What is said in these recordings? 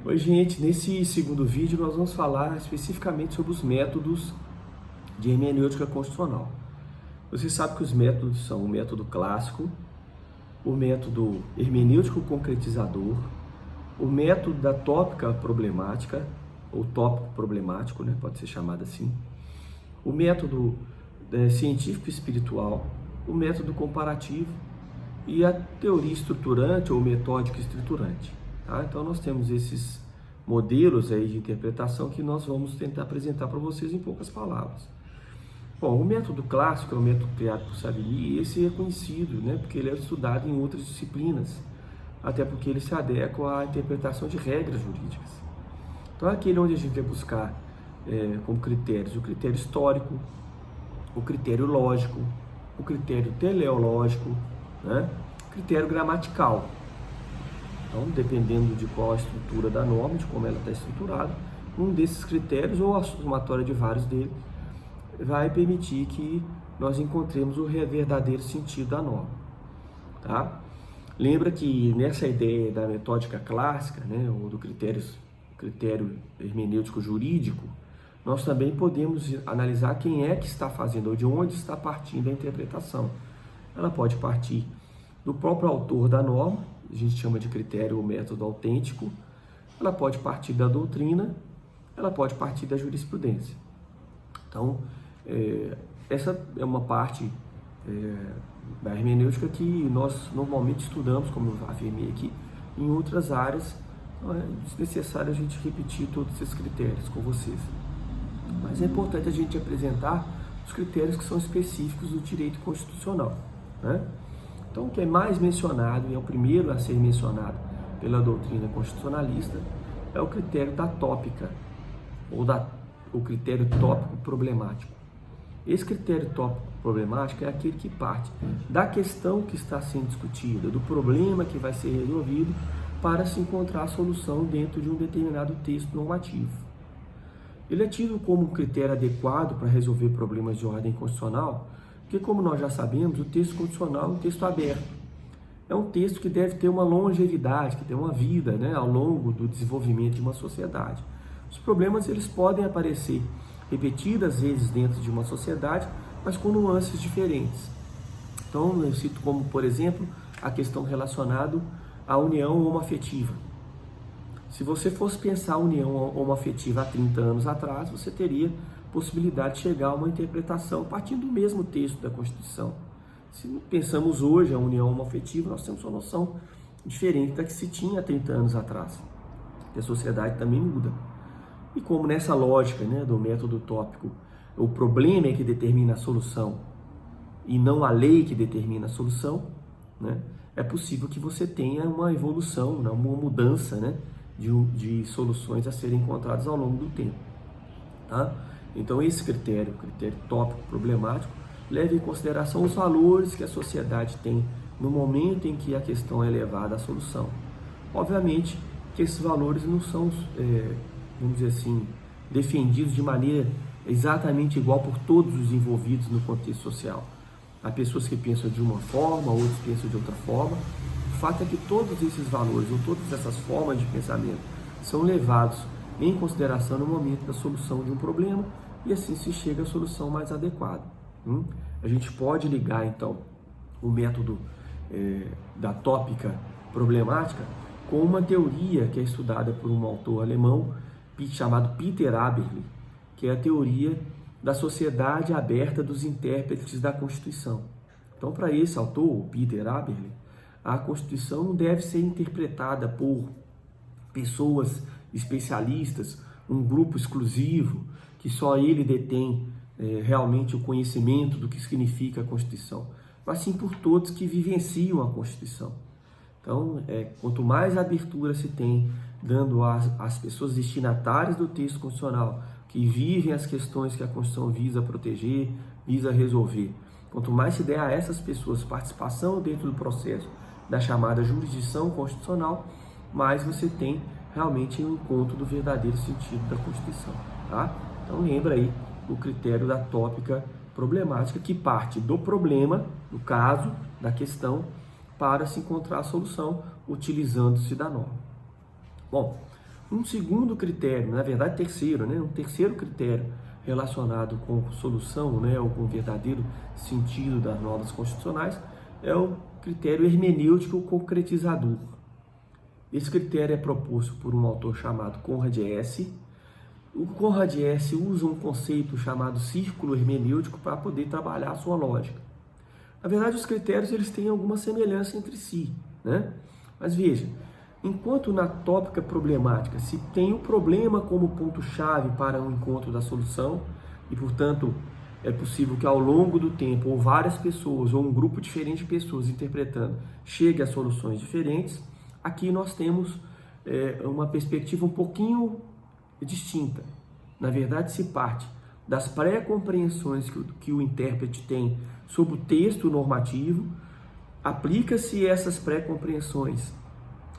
Oi, gente, nesse segundo vídeo nós vamos falar especificamente sobre os métodos de hermenêutica constitucional. Você sabe que os métodos são o método clássico, o método hermenêutico concretizador, o método da tópica problemática, ou tópico problemático, né, pode ser chamado assim, o método científico espiritual, o método comparativo e a teoria estruturante ou metódica estruturante. Tá? Então nós temos esses modelos aí de interpretação que nós vamos tentar apresentar para vocês em poucas palavras. Bom, o método clássico é o método criado por Savigny e esse é conhecido, né, porque ele é estudado em outras disciplinas, até porque ele se adequa à interpretação de regras jurídicas. Então é aquele onde a gente vai buscar como critérios o critério histórico, o critério lógico, o critério teleológico, né, o critério gramatical. Então, dependendo de qual a estrutura da norma, de como ela está estruturada, um desses critérios, ou a somatória de vários deles, vai permitir que nós encontremos o verdadeiro sentido da norma. Tá? Lembra que nessa ideia da metódica clássica, né, ou do critério hermenêutico jurídico, nós também podemos analisar quem é que está fazendo, ou de onde está partindo a interpretação. Ela pode partir do próprio autor da norma, a gente chama de critério ou método autêntico, ela pode partir da doutrina, ela pode partir da jurisprudência. Então, essa é uma parte da hermenêutica que nós normalmente estudamos, como eu afirmei aqui, em outras áreas. Não é desnecessário a gente repetir todos esses critérios com vocês. Mas é importante a gente apresentar os critérios que são específicos do direito constitucional, né? Então, o que é mais mencionado, e é o primeiro a ser mencionado pela doutrina constitucionalista, é o critério da tópica, ou o critério tópico problemático. Esse critério tópico problemático é aquele que parte da questão que está sendo discutida, do problema que vai ser resolvido, para se encontrar a solução dentro de um determinado texto normativo. Ele é tido como um critério adequado para resolver problemas de ordem constitucional, porque, como nós já sabemos, o texto constitucional é um texto aberto. É um texto que deve ter uma longevidade, que tem uma vida, né, ao longo do desenvolvimento de uma sociedade. Os problemas eles podem aparecer repetidas vezes dentro de uma sociedade, mas com nuances diferentes. Então, eu cito como, por exemplo, a questão relacionada à união homoafetiva. Se você fosse pensar a união homoafetiva há 30 anos atrás, você teria possibilidade de chegar a uma interpretação partindo do mesmo texto da Constituição. Se pensamos hoje a união homoafetiva, nós temos uma noção diferente da que se tinha há 30 anos atrás. E a sociedade também muda. E como nessa lógica, né, do método tópico, o problema é que determina a solução e não a lei que determina a solução, né, é possível que você tenha uma evolução, uma mudança, né, de soluções a serem encontradas ao longo do tempo. Tá? Então esse critério, o critério tópico problemático, leva em consideração os valores que a sociedade tem no momento em que a questão é levada à solução. Obviamente que esses valores não são, vamos dizer assim, defendidos de maneira exatamente igual por todos os envolvidos no contexto social. Há pessoas que pensam de uma forma, outros pensam de outra forma. O fato é que todos esses valores, ou todas essas formas de pensamento, são levados em consideração no momento da solução de um problema, e assim se chega à solução mais adequada. A gente pode ligar, então, o método da tópica problemática com uma teoria que é estudada por um autor alemão chamado Peter Aberle, que é a teoria da sociedade aberta dos intérpretes da Constituição. Então, para esse autor, Peter Aberle, a Constituição não deve ser interpretada por pessoas especialistas, um grupo exclusivo, que só ele detém realmente o conhecimento do que significa a Constituição, mas sim por todos que vivenciam a Constituição. Então, quanto mais abertura se tem, dando às pessoas destinatárias do texto constitucional, que vivem as questões que a Constituição visa proteger, visa resolver, quanto mais se der a essas pessoas participação dentro do processo da chamada jurisdição constitucional, mais você tem realmente um encontro do verdadeiro sentido da Constituição. Tá? Então lembra aí o critério da tópica problemática, que parte do problema, do caso, da questão, para se encontrar a solução utilizando-se da norma. Bom, Um segundo critério, na verdade terceiro, né? Um terceiro critério relacionado com solução, né, ou com o verdadeiro sentido das normas constitucionais, é o critério hermenêutico concretizador. Esse critério é proposto por um autor chamado Conrad S. O Conrad S. usa um conceito chamado círculo hermenêutico para poder trabalhar a sua lógica. Na verdade, os critérios eles têm alguma semelhança entre si, né? Mas veja, enquanto na tópica problemática se tem o problema como ponto-chave para o encontro da solução, e portanto é possível que ao longo do tempo, ou várias pessoas, ou um grupo diferente de pessoas interpretando, chegue a soluções diferentes, aqui nós temos uma perspectiva um pouquinho distinta. Na verdade, se parte das pré-compreensões que o intérprete tem sobre o texto normativo, aplica-se essas pré-compreensões,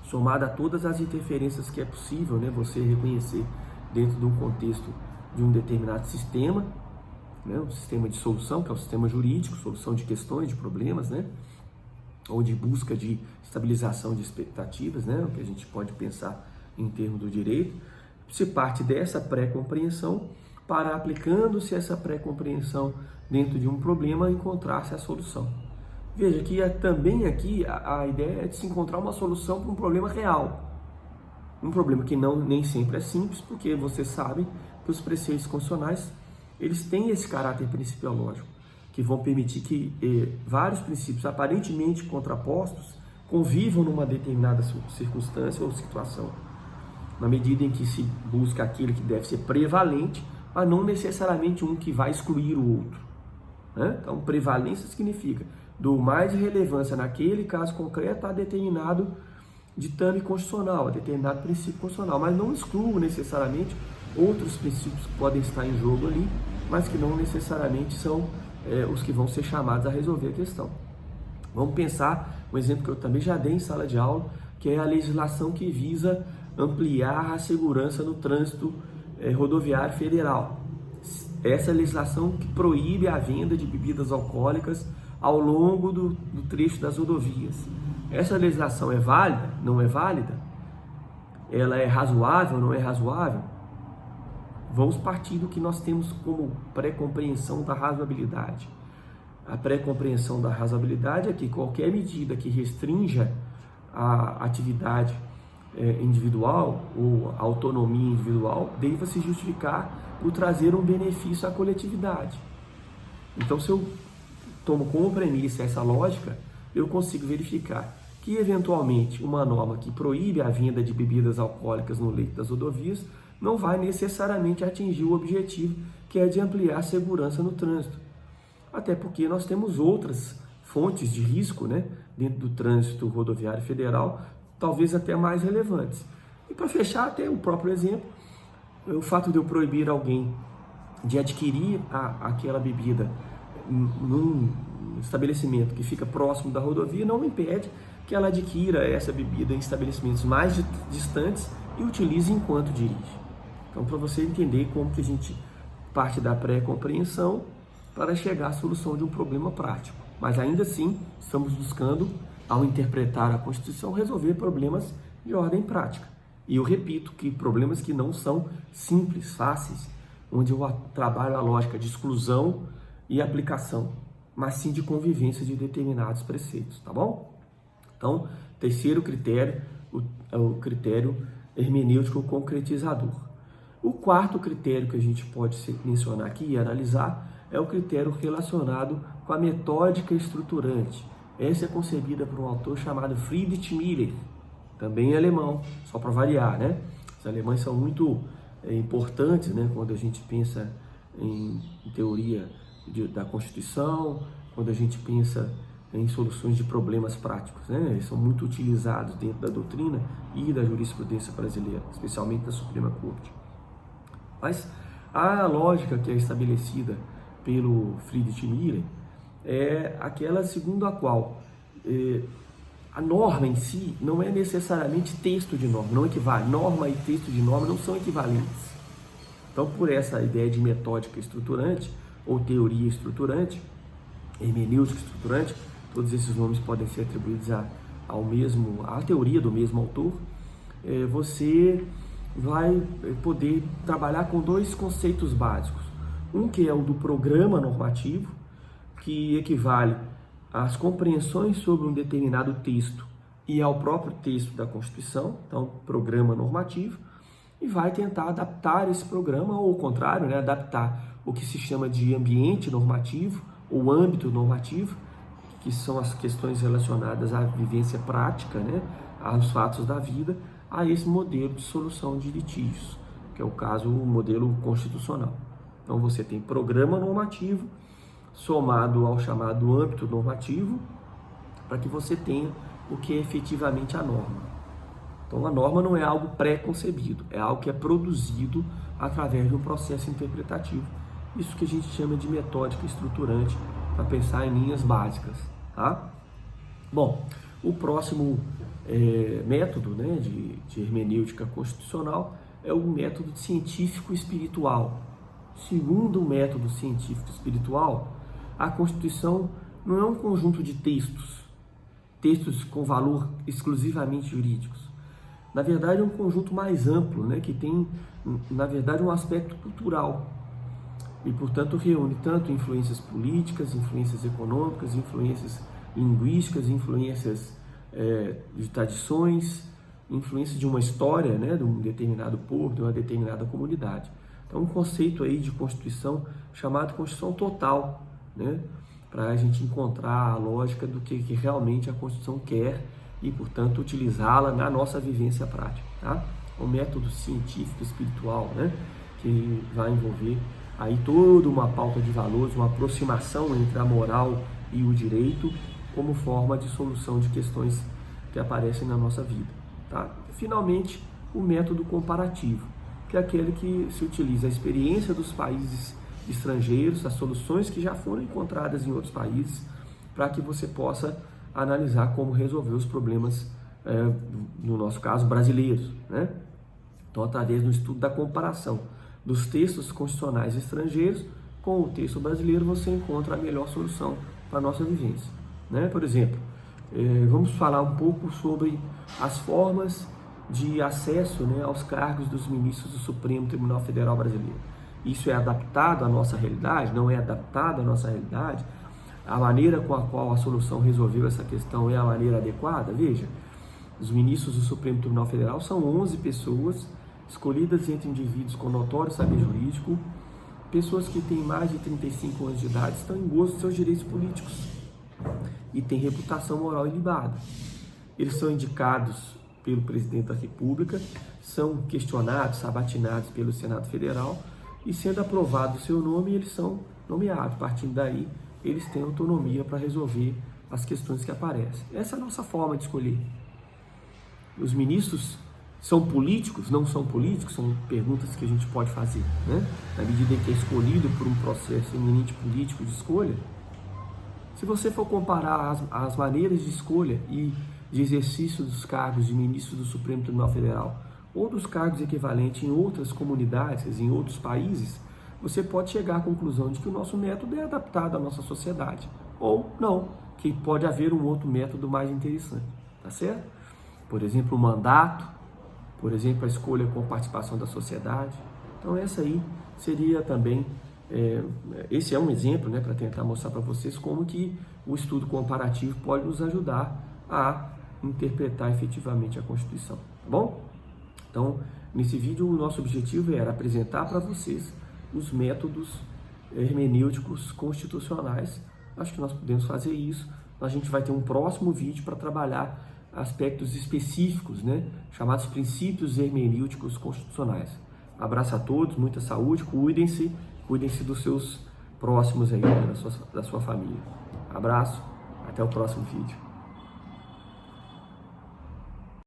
somada a todas as interferências que é possível, né, você reconhecer dentro de um contexto de um determinado sistema, né, um sistema de solução, que é o sistema jurídico, solução de questões, de problemas, né, ou de busca de estabilização de expectativas, né, o que a gente pode pensar em termos do direito. Se parte dessa pré-compreensão para, aplicando-se essa pré-compreensão dentro de um problema, encontrar-se a solução. Veja que também aqui a ideia é de se encontrar uma solução para um problema real. Um problema que nem sempre é simples, porque você sabe que os preceitos constitucionais eles têm esse caráter principiológico, que vão permitir que vários princípios aparentemente contrapostos convivam numa determinada circunstância ou situação, na medida em que se busca aquele que deve ser prevalente, mas não necessariamente um que vai excluir o outro, né? Então, prevalência significa do mais de relevância naquele caso concreto a determinado ditame constitucional, a determinado princípio constitucional, mas não exclui necessariamente outros princípios que podem estar em jogo ali, mas que não necessariamente são os que vão ser chamados a resolver a questão. Vamos pensar um exemplo que eu também já dei em sala de aula, que é a legislação que visa ampliar a segurança no trânsito rodoviário federal. Essa legislação que proíbe a venda de bebidas alcoólicas ao longo do trecho das rodovias. Essa legislação é válida? Não é válida? Ela é razoável? Não é razoável? Vamos partir do que nós temos como pré-compreensão da razoabilidade. A pré-compreensão da razoabilidade é que qualquer medida que restrinja a atividade individual ou a autonomia individual deva se justificar por trazer um benefício à coletividade. Então, se eu tomo como premissa essa lógica, eu consigo verificar que, eventualmente, uma norma que proíbe a venda de bebidas alcoólicas no leito das rodovias não vai necessariamente atingir o objetivo, que é de ampliar a segurança no trânsito. Até porque nós temos outras fontes de risco, né, dentro do trânsito rodoviário federal, talvez até mais relevantes. E para fechar, até o próprio exemplo, o fato de eu proibir alguém de adquirir aquela bebida num estabelecimento que fica próximo da rodovia não impede que ela adquira essa bebida em estabelecimentos mais distantes e utilize enquanto dirige. Então, para você entender como que a gente parte da pré-compreensão para chegar à solução de um problema prático. Mas ainda assim, estamos buscando, ao interpretar a Constituição, resolver problemas de ordem prática. E eu repito que problemas que não são simples, fáceis, onde eu trabalho a lógica de exclusão e aplicação, mas sim de convivência de determinados preceitos, tá bom? Então, terceiro critério, o critério hermenêutico concretizador. O quarto critério que a gente pode mencionar aqui e analisar é o critério relacionado com a metódica estruturante. Essa é concebida por um autor chamado Friedrich Miller, também alemão, só para variar, né? Os alemães são muito importantes, né, quando a gente pensa em teoria da Constituição, quando a gente pensa em soluções de problemas práticos, né? Eles são muito utilizados dentro da doutrina e da jurisprudência brasileira, especialmente da Suprema Corte. Mas a lógica que é estabelecida pelo Friedrich Miller é aquela segundo a qual a norma em si não é necessariamente texto de norma, não equivale. Norma e texto de norma não são equivalentes. Então, por essa ideia de metódica estruturante ou teoria estruturante, hermenêutica estruturante, todos esses nomes podem ser atribuídos à teoria do mesmo autor, você vai poder trabalhar com dois conceitos básicos. Um que é o do programa normativo, que equivale às compreensões sobre um determinado texto e ao próprio texto da Constituição, então programa normativo, e vai tentar adaptar esse programa, ou ao contrário, né, adaptar o que se chama de ambiente normativo ou âmbito normativo, que são as questões relacionadas à vivência prática, né, aos fatos da vida, a esse modelo de solução de litígios, que é o caso, o modelo constitucional. Então você tem programa normativo somado ao chamado âmbito normativo, para que você tenha o que é efetivamente a norma. Então a norma não é algo pré-concebido, é algo que é produzido através de um processo interpretativo. Isso que a gente chama de metódica estruturante, para pensar em linhas básicas. Tá? Bom, o próximo método, né, de hermenêutica constitucional é o método científico espiritual. Segundo o método científico espiritual, a Constituição não é um conjunto de textos com valor exclusivamente jurídicos. Na verdade, é um conjunto mais amplo, né, que tem, na verdade, um aspecto cultural. E, portanto, reúne tanto influências políticas, influências econômicas, influências linguísticas, influências de tradições, influências de uma história, né, de um determinado povo, de uma determinada comunidade. Então, um conceito aí de Constituição chamado Constituição Total, né, para a gente encontrar a lógica do que realmente a Constituição quer e, portanto, utilizá-la na nossa vivência prática. Tá? Um método científico espiritual, né, que vai envolver aí toda uma pauta de valores, uma aproximação entre a moral e o direito como forma de solução de questões que aparecem na nossa vida. Tá? Finalmente, o método comparativo, que é aquele que se utiliza a experiência dos países estrangeiros, as soluções que já foram encontradas em outros países, para que você possa analisar como resolver os problemas, no nosso caso, brasileiros, né? Então, através do estudo da comparação dos textos constitucionais estrangeiros com o texto brasileiro, você encontra a melhor solução para a nossa vivência, né? Por exemplo, vamos falar um pouco sobre as formas de acesso, né, aos cargos dos ministros do Supremo Tribunal Federal Brasileiro. Isso é adaptado à nossa realidade? Não é adaptado à nossa realidade? A maneira com a qual a solução resolveu essa questão é a maneira adequada? Veja, os ministros do Supremo Tribunal Federal são 11 pessoas escolhidas entre indivíduos com notório saber jurídico, pessoas que têm mais de 35 anos de idade, estão em gozo dos seus direitos políticos e têm reputação moral ilibada. Eles são indicados pelo presidente da República, são questionados, sabatinados pelo Senado Federal e, sendo aprovado o seu nome, eles são nomeados. Partindo daí, eles têm autonomia para resolver as questões que aparecem. Essa é a nossa forma de escolher. Os ministros são políticos? Não são políticos? São perguntas que a gente pode fazer, né? Na medida em que é escolhido por um processo eminente político de escolha. Se você for comparar as maneiras de escolha e de exercício dos cargos de ministro do Supremo Tribunal Federal ou dos cargos equivalentes em outras comunidades, em outros países, você pode chegar à conclusão de que o nosso método é adaptado à nossa sociedade, ou não, que pode haver um outro método mais interessante, tá certo? Por exemplo, o mandato, por exemplo, a escolha com participação da sociedade. Então essa aí seria também, esse é um exemplo, né, para tentar mostrar para vocês como que o estudo comparativo pode nos ajudar a interpretar efetivamente a Constituição, tá bom? Então, nesse vídeo, o nosso objetivo era apresentar para vocês os métodos hermenêuticos constitucionais. Acho que nós podemos fazer isso. A gente vai ter um próximo vídeo para trabalhar aspectos específicos, né, chamados princípios hermenêuticos constitucionais. Abraço a todos, muita saúde, cuidem-se dos seus próximos aí, né, da sua família. Abraço, até o próximo vídeo.